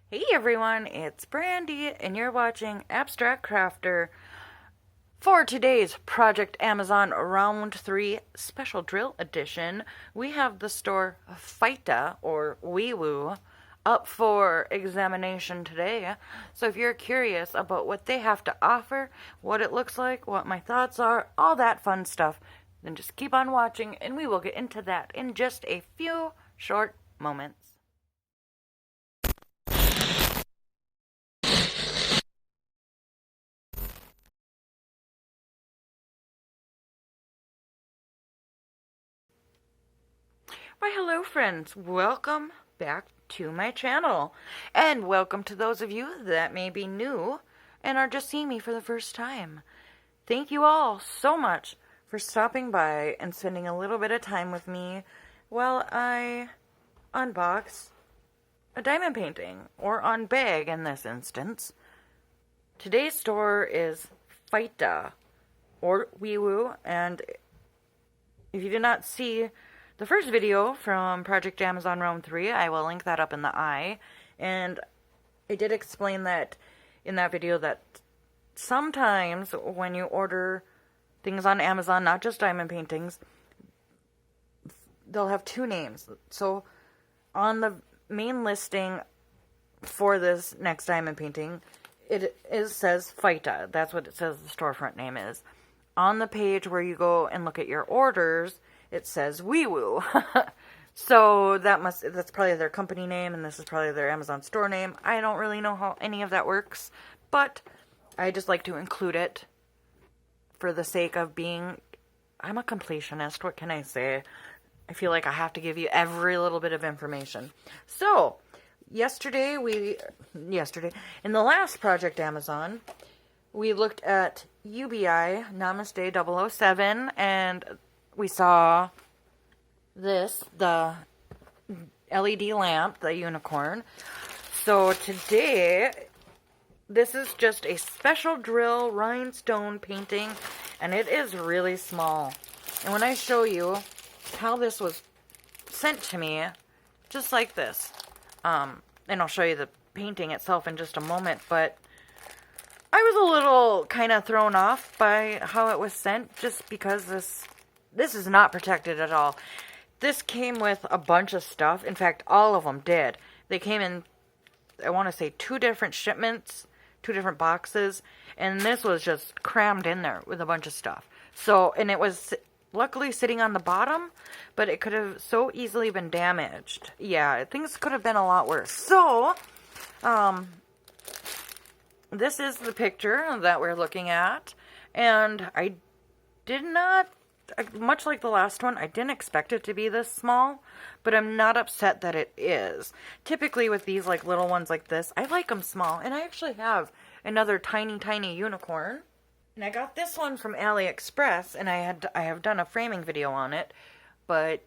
Hey everyone, it's Brandy, and you're watching Abstract Crafter. For today's Project Amazon Round 3 Special Drill Edition, we have the store FIGHTA, or weewuu, up for examination today. So if you're curious about what they have to offer, what it looks like, what my thoughts are, all that fun stuff, then just keep on watching and we will get into that in just a few short moments. Why, hello friends, welcome back to my channel, and welcome to those of you that may be new and are just seeing me for the first time. Thank you all so much for stopping by and spending a little bit of time with me while I unbox a diamond painting, or unbag in this instance. Today's store is FIGHTA, or weewuu, and if you did not see the first video from Project Amazon Round 3, I will link that up in the eye. And I did explain that in that video that sometimes when you order things on Amazon, not just diamond paintings, they'll have two names. So on the main listing for this next diamond painting, it says FIGHTA. That's what it says the storefront name is. On the page where you go and look at your orders, it says weewuu. So that's probably their company name, and this is probably their Amazon store name. I don't really know how any of that works, but I just like to include it for the sake of I'm a completionist. What can I say? I feel like I have to give you every little bit of information. So, yesterday, in the last Project Amazon, we looked at YOBEYI Namaste 007, and we saw this, the LED lamp, the unicorn. So today, this is just a special drill rhinestone painting, and it is really small. And when I show you how this was sent to me, just like this, and I'll show you the painting itself in just a moment, but I was a little kind of thrown off by how it was sent, just because this is not protected at all. This came with a bunch of stuff. In fact, all of them did. They came in, I want to say, 2 different shipments, 2 different boxes, and this was just crammed in there with a bunch of stuff. So, and it was luckily sitting on the bottom, but it could have so easily been damaged. Yeah, things could have been a lot worse. So, this is the picture that we're looking at, and I did not, much like the last one, I didn't expect it to be this small, but I'm not upset that it is. Typically with these like little ones like this, I like them small, and I actually have another tiny unicorn, and I got this one from AliExpress, and I have done a framing video on it, but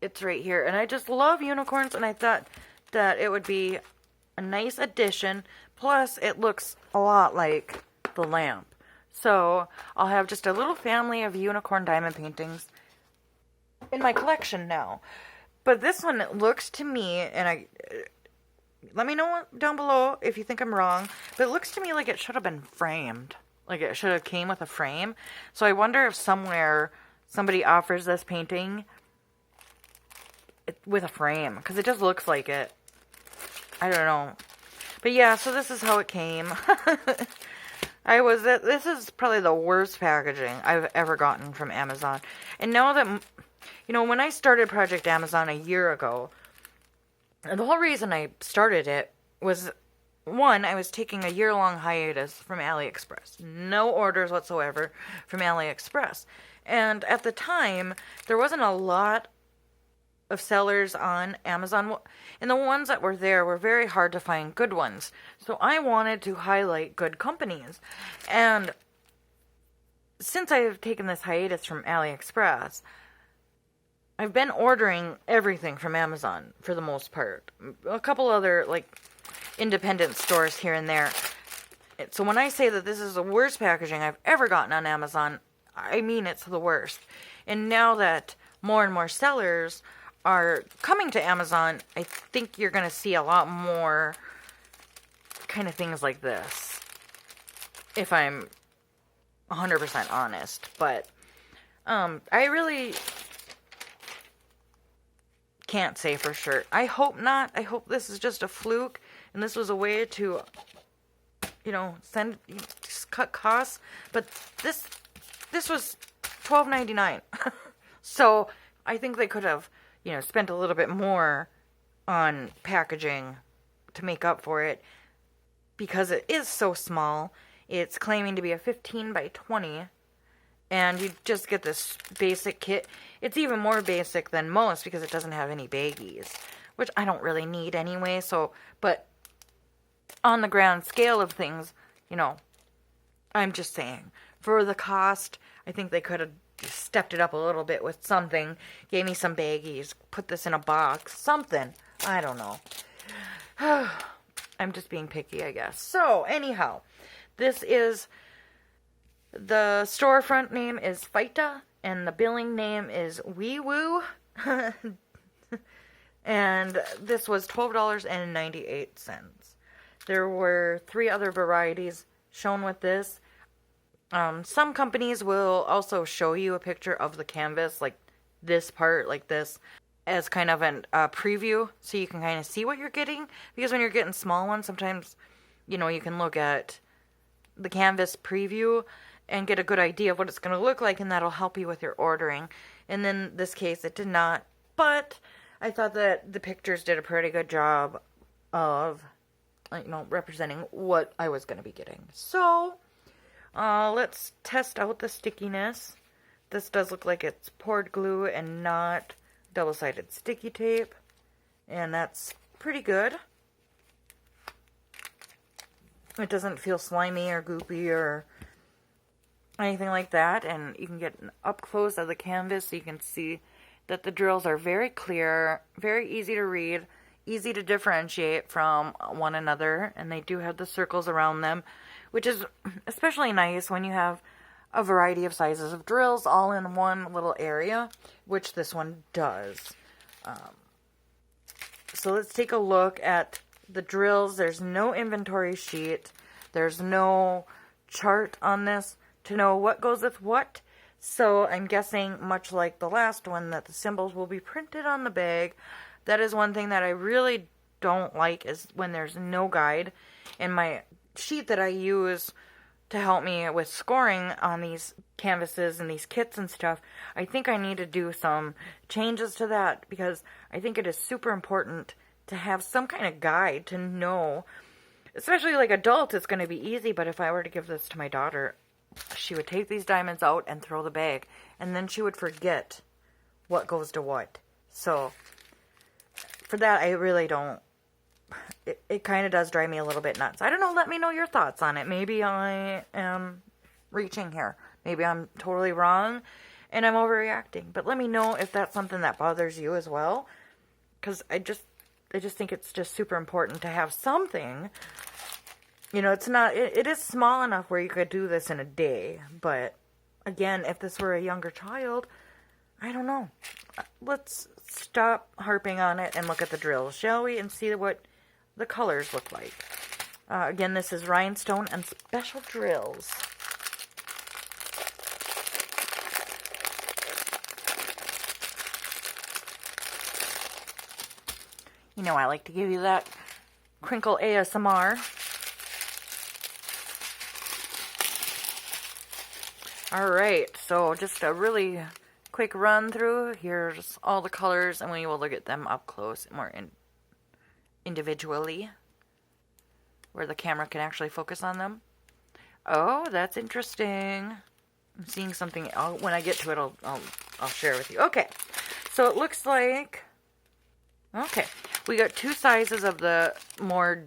it's right here, and I just love unicorns, and I thought that it would be a nice addition, plus it looks a lot like the lamp. So, I'll have just a little family of unicorn diamond paintings in my collection now. But this one, it looks to me, and let me know down below if you think I'm wrong, but it looks to me like it should have been framed. Like it should have came with a frame. So I wonder if somewhere somebody offers this painting with a frame, because it just looks like it. I don't know. But yeah, so this is how it came. This is probably the worst packaging I've ever gotten from Amazon. And now that, when I started Project Amazon a year ago, the whole reason I started it was, one, I was taking a year-long hiatus from AliExpress. No orders whatsoever from AliExpress. And at the time, there wasn't a lot of sellers on Amazon, and the ones that were there were very hard to find good ones. So I wanted to highlight good companies. And since I have taken this hiatus from AliExpress, I've been ordering everything from Amazon for the most part. A couple other like independent stores here and there. So when I say that this is the worst packaging I've ever gotten on Amazon, I mean it's the worst. And now that more and more sellers are coming to Amazon, I think you're going to see a lot more kind of things like this, if I'm 100% honest. But I really can't say for sure. I hope not. I hope this is just a fluke, and this was a way to, you know, just cut costs. But this was $12.99. So I think they could have, you know, spent a little bit more on packaging to make up for it, because it is so small. It's claiming to be a 15 by 20, and you just get this basic kit. It's even more basic than most because it doesn't have any baggies, which I don't really need anyway. So, but on the grand scale of things, you know, I'm just saying, for the cost, I think they could have stepped it up a little bit with something. Gave me some baggies, put this in a box, something. I don't know. I'm just being picky, I guess. So, anyhow, this is, the storefront name is FIGHTA, and the billing name is weewuu. And this was $12.98. There were 3 other varieties shown with this. Some companies will also show you a picture of the canvas, like this part, like this, as kind of a preview, so you can kind of see what you're getting. Because when you're getting small ones, sometimes, you know, you can look at the canvas preview and get a good idea of what it's going to look like, and that'll help you with your ordering. And in this case, it did not, but I thought that the pictures did a pretty good job of, you know, representing what I was going to be getting. So, let's test out the stickiness. This does look like it's poured glue and not double-sided sticky tape, and that's pretty good. It doesn't feel slimy or goopy or anything like that, and you can get an up close of the canvas so you can see that the drills are very clear, very easy to read, easy to differentiate from one another, and they do have the circles around them, which is especially nice when you have a variety of sizes of drills all in one little area, which this one does. So let's take a look at the drills. There's no inventory sheet. There's no chart on this to know what goes with what. So I'm guessing, much like the last one, that the symbols will be printed on the bag. That is one thing that I really don't like, is when there's no guide. And my sheet that I use to help me with scoring on these canvases and these kits and stuff, I think I need to do some changes to that, because I think it is super important to have some kind of guide to know, especially like adults, it's going to be easy, but if I were to give this to my daughter, she would take these diamonds out and throw the bag, and then she would forget what goes to what. So for that, I really don't, it kind of does drive me a little bit nuts. I don't know, let me know your thoughts on it. Maybe I am reaching here. Maybe I'm totally wrong and I'm overreacting. But let me know if that's something that bothers you as well. Because I just think it's just super important to have something. You know, it's not, it is small enough where you could do this in a day. But again, if this were a younger child, I don't know. Let's stop harping on it and look at the drills, shall we? And see what the colors look like. Again, this is Rhinestone and Special Drills. You know, I like to give you that crinkle ASMR. Alright, so just a really quick run through. Here's all the colors, and we will look at them up close and more individually, where the camera can actually focus on them. Oh, that's interesting. I'm seeing something. When I get to it, I'll share with you. Okay, so it looks like, okay, we got 2 sizes of the more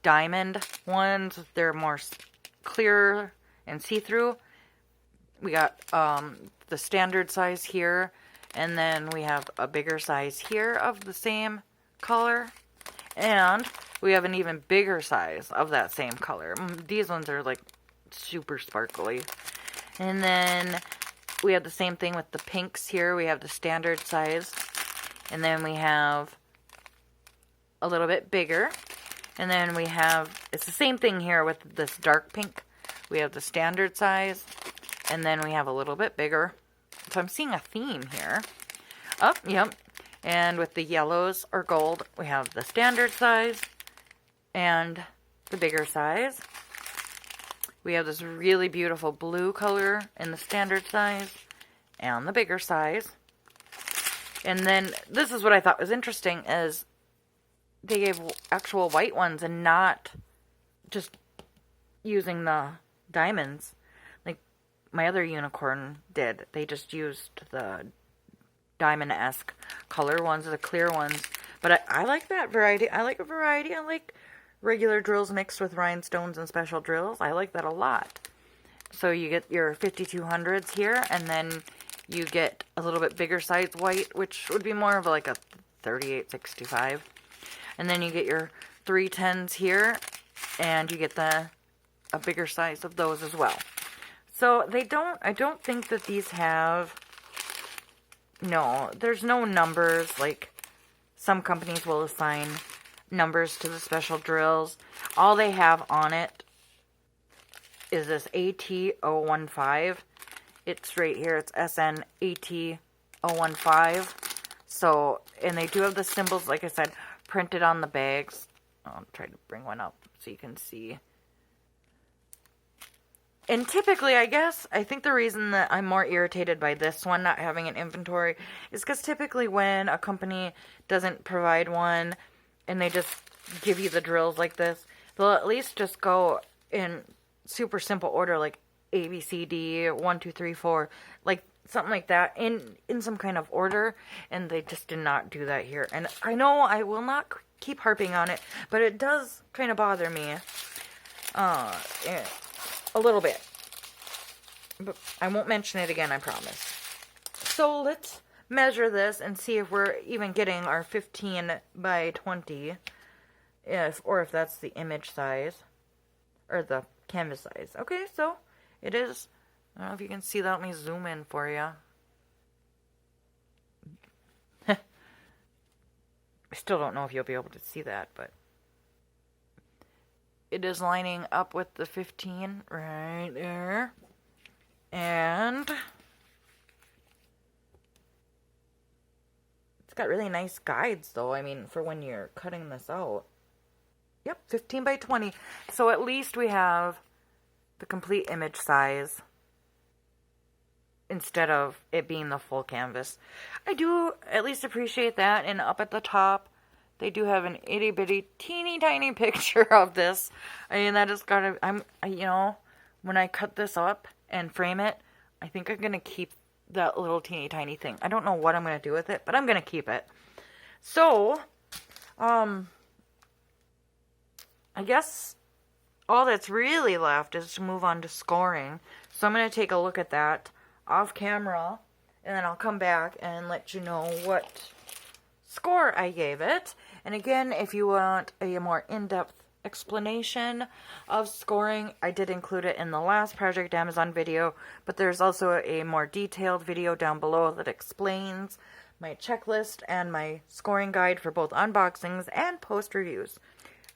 diamond ones. They're more clear and see-through. We got the standard size here, and then we have a bigger size here of the same color, and we have an even bigger size of that same color. These ones are like super sparkly. And then we have the same thing with the pinks here. We have the standard size, And then we have a little bit bigger. And then we have, it's the same thing here with this dark pink. We have the standard size. And then we have a little bit bigger. So I'm seeing a theme here. Oh, yep. And with the yellows or gold, we have the standard size and the bigger size. We have this really beautiful blue color in the standard size and the bigger size. And then this is what I thought was interesting is they gave actual white ones and not just using the diamonds like my other unicorn did. They just used the diamond-esque color ones, the clear ones. But I like that variety. I like a variety. I like regular drills mixed with rhinestones and special drills. I like that a lot. So you get your 5200s here, and then you get a little bit bigger size white, which would be more of like a 3865. And then you get your 310s here, and you get a bigger size of those as well. So I don't think that these have, no, there's no numbers, like some companies will assign numbers to the special drills. All they have on it is this AT015. It's right here. It's SNAT015. So, and they do have the symbols, like I said, printed on the bags. I'll try to bring one up so you can see. And typically, I think the reason that I'm more irritated by this one not having an inventory is because typically when a company doesn't provide one and they just give you the drills like this, they'll at least just go in super simple order, like A, B, C, D, 1, 2, 3, 4, like something like that, in some kind of order, and they just did not do that here. And I know I will not keep harping on it, but it does kind of bother me a little bit. But I won't mention it again, I promise. So let's measure this and see if we're even getting our 15 by 20, or if that's the image size, or the canvas size. Okay, so it is. I don't know if you can see that. Let me zoom in for you. I still don't know if you'll be able to see that, but it is lining up with the 15 right there. And it's got really nice guides, though. I mean, for when you're cutting this out. Yep, 15 by 20. So at least we have the complete image size instead of it being the full canvas. I do at least appreciate that. And up at the top, they do have an itty bitty teeny tiny picture of this. I mean, that has got to, when I cut this up and frame it, I think I'm going to keep that little teeny tiny thing. I don't know what I'm going to do with it, but I'm going to keep it. So, I guess all that's really left is to move on to scoring. So I'm going to take a look at that off camera, and then I'll come back and let you know what score I gave it. And again, if you want a more in-depth explanation of scoring, I did include it in the last Project Amazon video, but there's also a more detailed video down below that explains my checklist and my scoring guide for both unboxings and post reviews.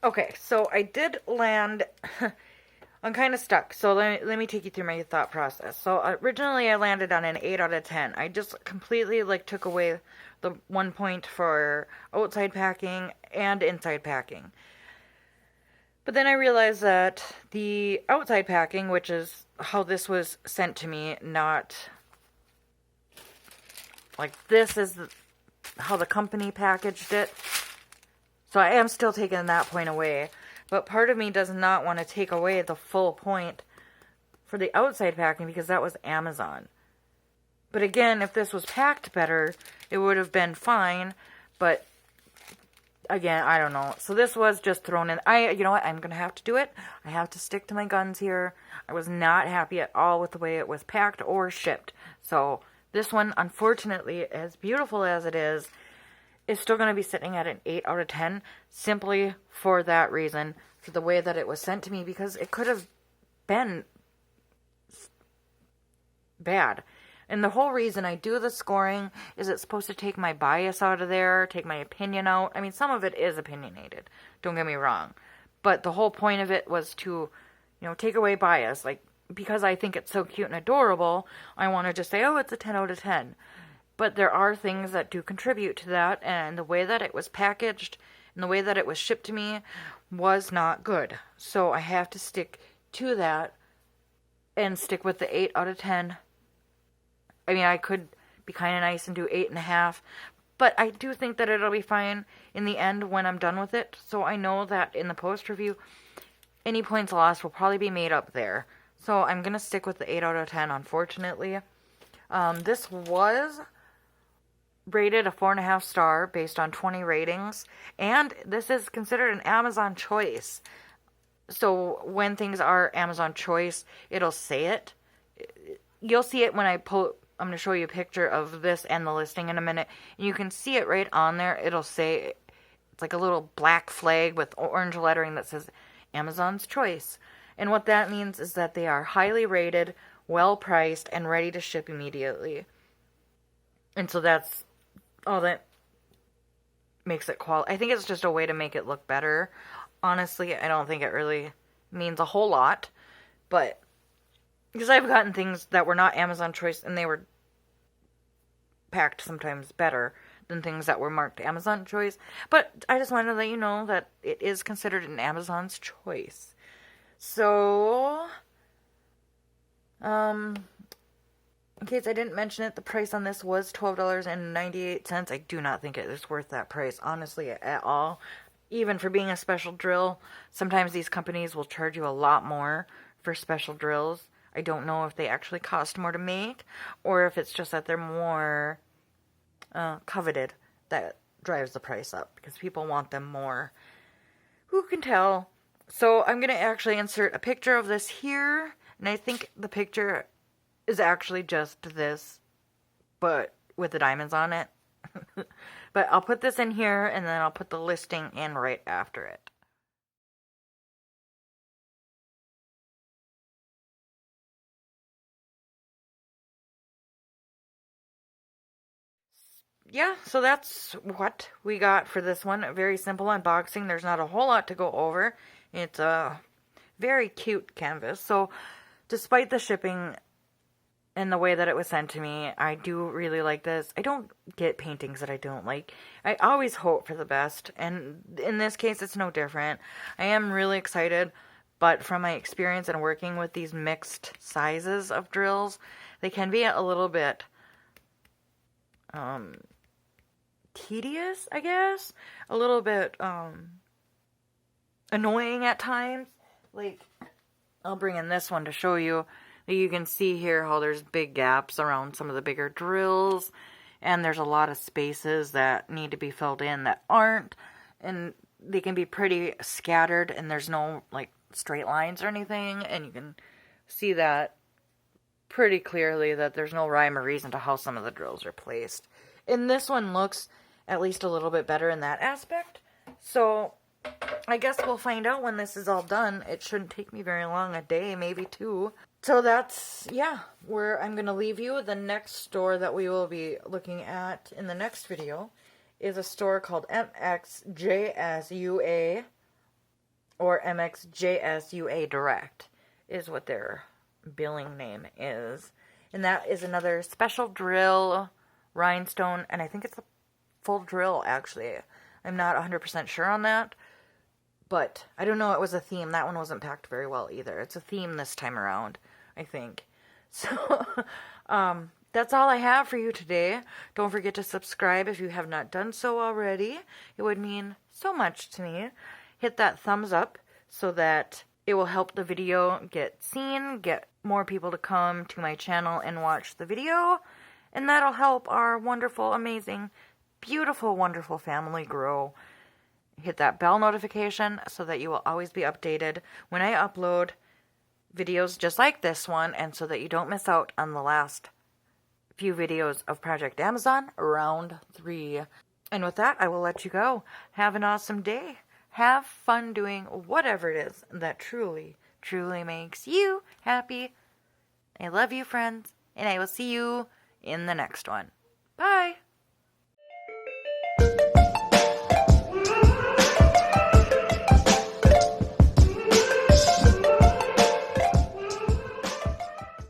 Okay, so I did land, I'm kind of stuck, so let me take you through my thought process. So originally I landed on an 8 out of 10. I just completely took away the 1 point for outside packing and inside packing. But then I realized that the outside packing, which is how this was sent to me, not like this is how the company packaged it. So I am still taking that point away. But part of me does not want to take away the full point for the outside packing because that was Amazon. But again, if this was packed better, it would have been fine. But again, I don't know. So this was just thrown in. You know what? I'm going to have to do it. I have to stick to my guns here. I was not happy at all with the way it was packed or shipped. So this one, unfortunately, as beautiful as it is still going to be sitting at an 8 out of 10 simply for that reason, for the way that it was sent to me, because it could have been bad. And the whole reason I do the scoring is it's supposed to take my bias out of there, take my opinion out. I mean, some of it is opinionated, don't get me wrong. But the whole point of it was to, take away bias. Like, because I think it's so cute and adorable, I want to just say, oh, it's a 10 out of 10. But there are things that do contribute to that, and the way that it was packaged and the way that it was shipped to me was not good. So I have to stick to that and stick with the 8 out of 10. I mean, I could be kind of nice and do 8.5, but I do think that it'll be fine in the end when I'm done with it. So I know that in the post review, any points lost will probably be made up there. So I'm going to stick with the 8 out of 10, unfortunately. This was rated a 4.5 star based on 20 ratings, and this is considered an Amazon choice. So when things are Amazon choice, it'll say it. You'll see it when I'm going to show you a picture of this and the listing in a minute. And you can see it right on there. It'll say, it's like a little black flag with orange lettering that says Amazon's choice. And what that means is that they are highly rated, well priced, and ready to ship immediately. And so that's all that makes it quality. I think it's just a way to make it look better. Honestly, I don't think it really means a whole lot. But because I've gotten things that were not Amazon choice and they were packed sometimes better than things that were marked Amazon choice. But I just wanted to let you know that it is considered an Amazon's choice. So, in case I didn't mention it, the price on this was $12.98. I do not think it is worth that price, honestly, at all. Even for being a special drill, sometimes these companies will charge you a lot more for special drills. I don't know if they actually cost more to make, or if it's just that they're more coveted that drives the price up, because people want them more. Who can tell? So I'm going to actually insert a picture of this here, and I think the picture is actually just this, but with the diamonds on it. But I'll put this in here, and then I'll put the listing in right after it. Yeah, so that's what we got for this one. A very simple unboxing. There's not a whole lot to go over. It's a very cute canvas. So despite the shipping and the way that it was sent to me, I do really like this. I don't get paintings that I don't like. I always hope for the best, and in this case, it's no different. I am really excited, but from my experience in working with these mixed sizes of drills, they can be a little bit tedious, I guess. A little bit annoying at times. Like, I'll bring in this one to show you. You can see here how there's big gaps around some of the bigger drills, and there's a lot of spaces that need to be filled in that aren't, and they can be pretty scattered, and there's no like straight lines or anything, and you can see that pretty clearly that there's no rhyme or reason to how some of the drills are placed. And this one looks at least a little bit better in that aspect. So I guess we'll find out when this is all done. It shouldn't take me very long, a day, maybe two. So that's, yeah, where I'm going to leave you. The next store that we will be looking at in the next video is a store called MXJSUA, or MXJSUA Direct is what their billing name is. And that is another special drill, rhinestone, and I think it's a full drill, actually. I'm not 100% sure on that. But I don't know, it was a theme. That one wasn't packed very well either. It's a theme this time around, I think. So, that's all I have for you today. Don't forget to subscribe if you have not done so already. It would mean so much to me. Hit that thumbs up so that it will help the video get seen, get more people to come to my channel and watch the video. And that'll help our wonderful, amazing, beautiful, wonderful family grow. Hit that bell notification so that you will always be updated when I upload videos just like this one, and so that you don't miss out on the last few videos of Project Amazon Round 3. And with that, I will let you go. Have an awesome day. Have fun doing whatever it is that truly, truly makes you happy. I love you, friends, and I will see you in the next one. Bye!